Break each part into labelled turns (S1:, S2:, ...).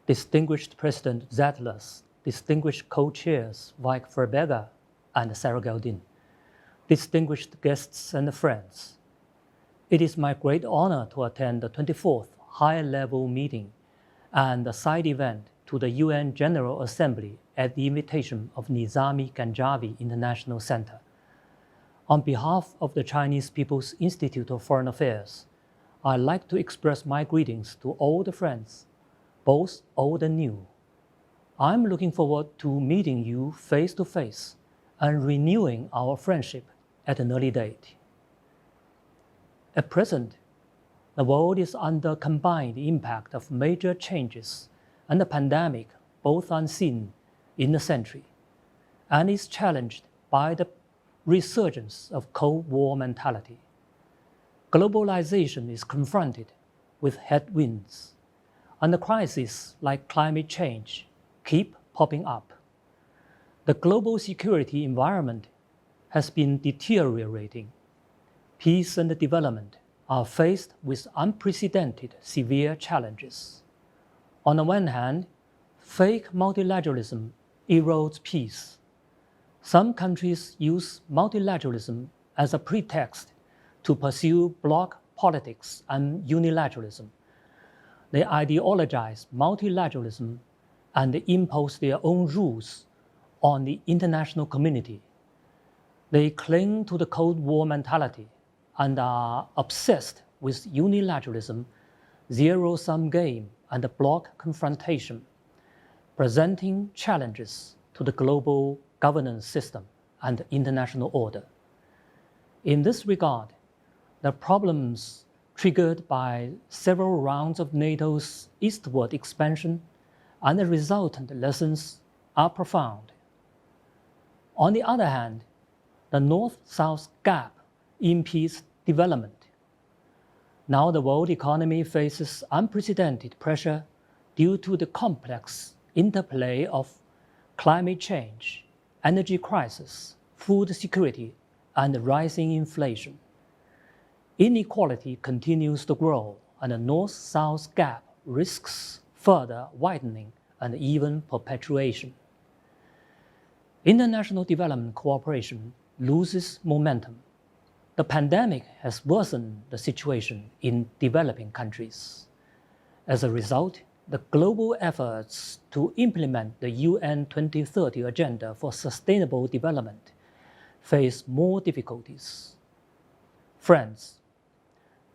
S1: distinguished President Zettler's, distinguished co-chairs Mike Verberger and Sarah Galdin, distinguished guests and friends. It is my great honor to attend the 24th High-Level meeting and a side event to the UN General Assembly at the invitation of Nizami Ganjavi International Center. On behalf of the Chinese People's Institute of Foreign Affairs, I'd like to express my greetings to all the friends, both old and new. I'm looking forward to meeting you face to face and renewing our friendship at an early date. At present, the world is under combined impact of major changes and a pandemic both unseen in the century, and is challenged by the resurgence of Cold War mentality. Globalization is confronted with headwinds, and the crises like climate change keep popping up. The global security environment has been deteriorating. Peace and development are faced with unprecedented severe challenges. On the one hand, fake multilateralism erodes peace. Some countries use multilateralism as a pretext to pursue bloc politics and unilateralism. They ideologize multilateralism and impose their own rules on the international community. They cling to the Cold War mentality and are obsessed with unilateralism, zero-sum game, and bloc confrontation, presenting challenges to the global governance system and international order. In this regard, the problems triggered by several rounds of NATO's eastward expansion and the resultant lessons are profound. On the other hand, the North-South gap impedes development. Now the world economy faces unprecedented pressure due to the complex interplay of climate change, energy crisis, food security, and rising inflation. Inequality continues to grow, and the North-South gap risks further widening and even perpetuation. International development cooperation loses momentum. The pandemic has worsened the situation in developing countries. As a result, the global efforts to implement the UN 2030 Agenda for Sustainable Development face more difficulties. Friends,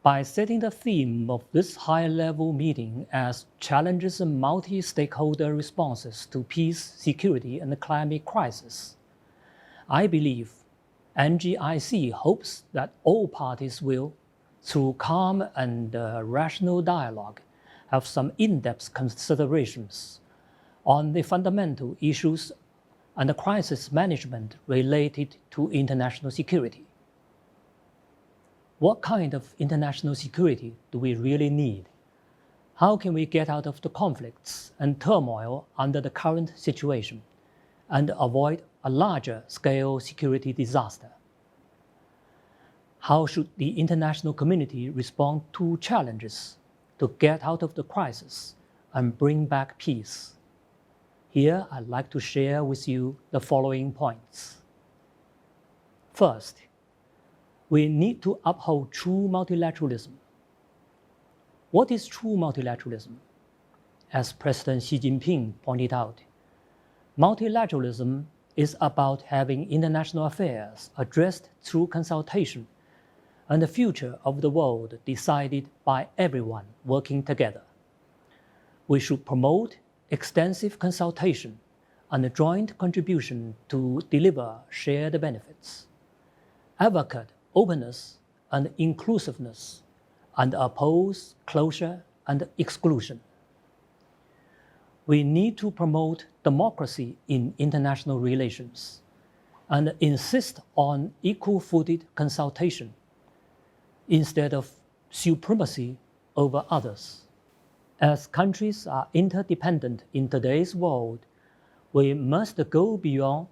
S1: by setting the theme of this high-level meeting as challenges and multi-stakeholder responses to peace, security, and the climate crisis, I believe NGIC hopes that all parties will, through calm and rational dialogue, have some in-depth considerations on the fundamental issues and the crisis management related to international security. What kind of international security do we really need? How can we get out of the conflicts and turmoil under the current situation and avoid a larger scale security disaster? How should the international community respond to challenges to get out of the crisis and bring back peace? Here, I'd like to share with you the following points. First, we need to uphold true multilateralism. What is true multilateralism? As President Xi Jinping pointed out, multilateralism is about having international affairs addressed through consultation and the future of the world decided by everyone working together. We should promote extensive consultation and a joint contribution to deliver shared benefits, advocate openness and inclusiveness, and oppose closure and exclusion. We need to promote democracy in international relations and insist on equal-footed consultation instead of supremacy over others. As countries are interdependent in today's world, we must go beyond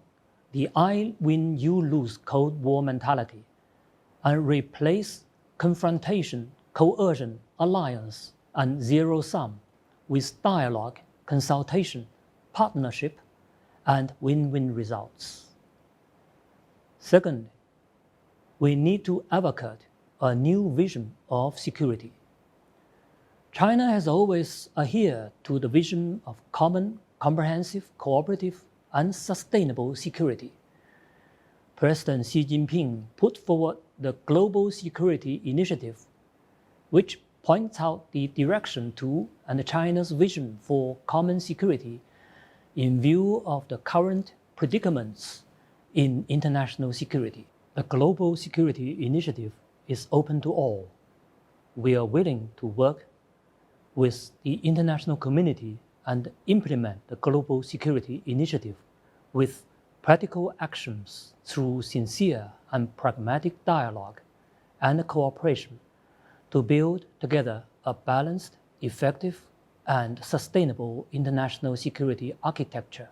S1: the I win, you lose Cold War mentality and replace confrontation, coercion, alliance, and zero-sum with dialogue consultation, partnership, and win-win results. Second, we need to advocate a new vision of security. China has always adhered to the vision of common, comprehensive, cooperative, and sustainable security. President Xi Jinping put forward the Global Security Initiative, which points out the direction to and China's vision for common security in view of the current predicaments in international security. The Global Security Initiative is open to all. We are willing to work with the international community and implement the Global Security Initiative with practical actions through sincere and pragmatic dialogue and cooperation to build together a balanced, effective, and sustainable international security architecture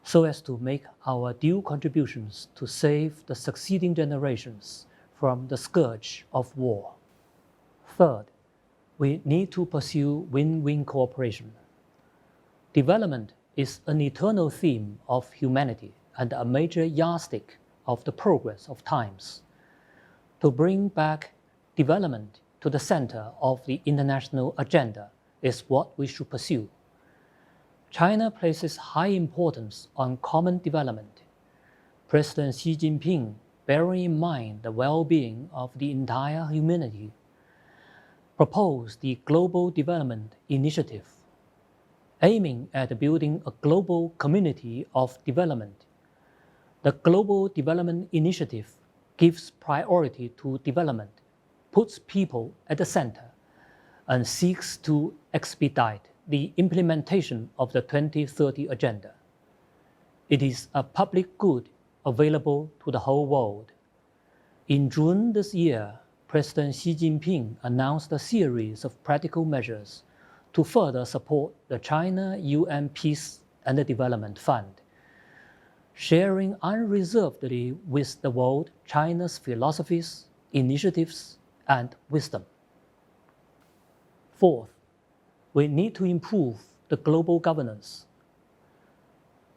S1: so as to make our due contributions to save the succeeding generations from the scourge of war. Third, we need to pursue win-win cooperation. Development is an eternal theme of humanity and a major yardstick of the progress of times. To bring back development to the center of the international agenda is what we should pursue. China places high importance on common development. President Xi Jinping, bearing in mind the well-being of the entire humanity, proposed the Global Development Initiative, aiming at building a global community of development. The Global Development Initiative gives priority to development, puts people at the center, and seeks to expedite the implementation of the 2030 Agenda. It is a public good available to the whole world. In June this year, President Xi Jinping announced a series of practical measures to further support the China UN Peace and Development Fund, sharing unreservedly with the world China's philosophies, initiatives, and wisdom. Fourth, we need to improve the global governance.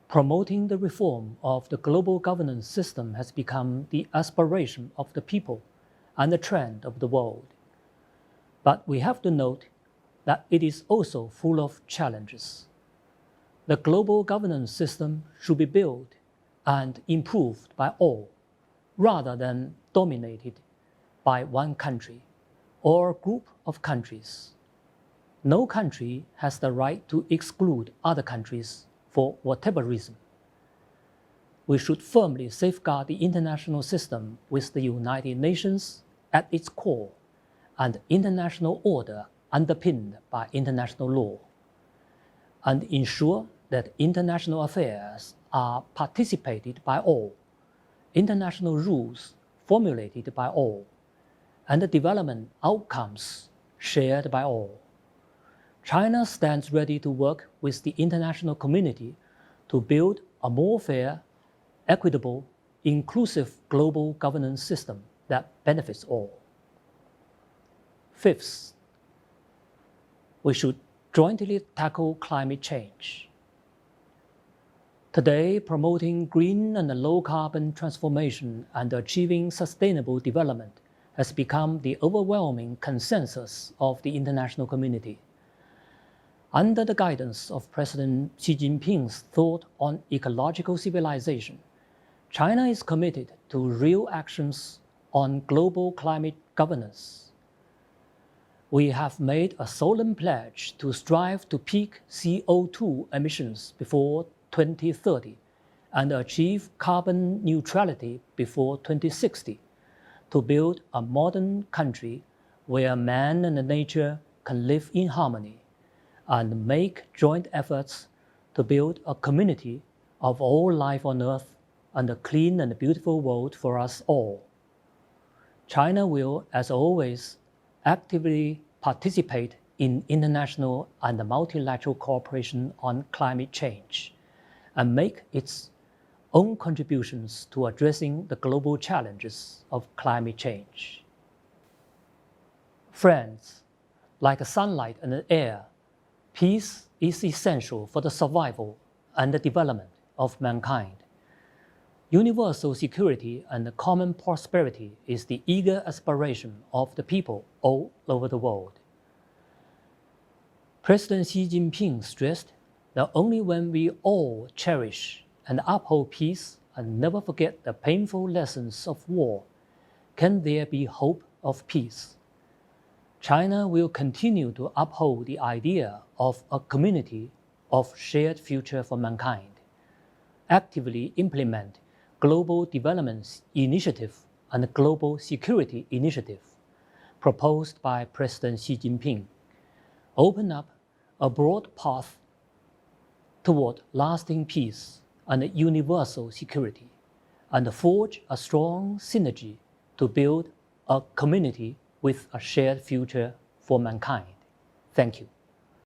S1: Promoting the reform of the global governance system has become the aspiration of the people and the trend of the world. But we have to note that it is also full of challenges. The global governance system should be built and improved by all, rather than dominated by one country or group of countries. No country has the right to exclude other countries for whatever reason. We should firmly safeguard the international system with the United Nations at its core and international order underpinned by international law, and ensure that international affairs are participated by all, international rules formulated by all, and the development outcomes shared by all. China stands ready to work with the international community to build a more fair, equitable, inclusive global governance system that benefits all. Fifth, we should jointly tackle climate change. Today, promoting green and low-carbon transformation and achieving sustainable development has become the overwhelming consensus of the international community. Under the guidance of President Xi Jinping's thought on ecological civilization, China is committed to real actions on global climate governance. We have made a solemn pledge to strive to peak CO2 emissions before 2030 and achieve carbon neutrality before 2060 to build a modern country where man and nature can live in harmony, and make joint efforts to build a community of all life on earth and a clean and beautiful world for us all. China will, as always, actively participate in international and multilateral cooperation on climate change and make its own contributions to addressing the global challenges of climate change. Friends, like sunlight and air, Peace is essential for the survival and the development of mankind. Universal security and common prosperity is the eager aspiration of the people all over the world. President Xi Jinping stressed that only when we all cherish and uphold peace and never forget the painful lessons of war can there be hope of peace. China will continue to uphold the idea of a community of shared future for mankind, actively implement Global Development Initiative and Global Security Initiative proposed by President Xi Jinping, open up a broad path toward lasting peace and universal security, and forge a strong synergy to build a community with a shared future for mankind. Thank you.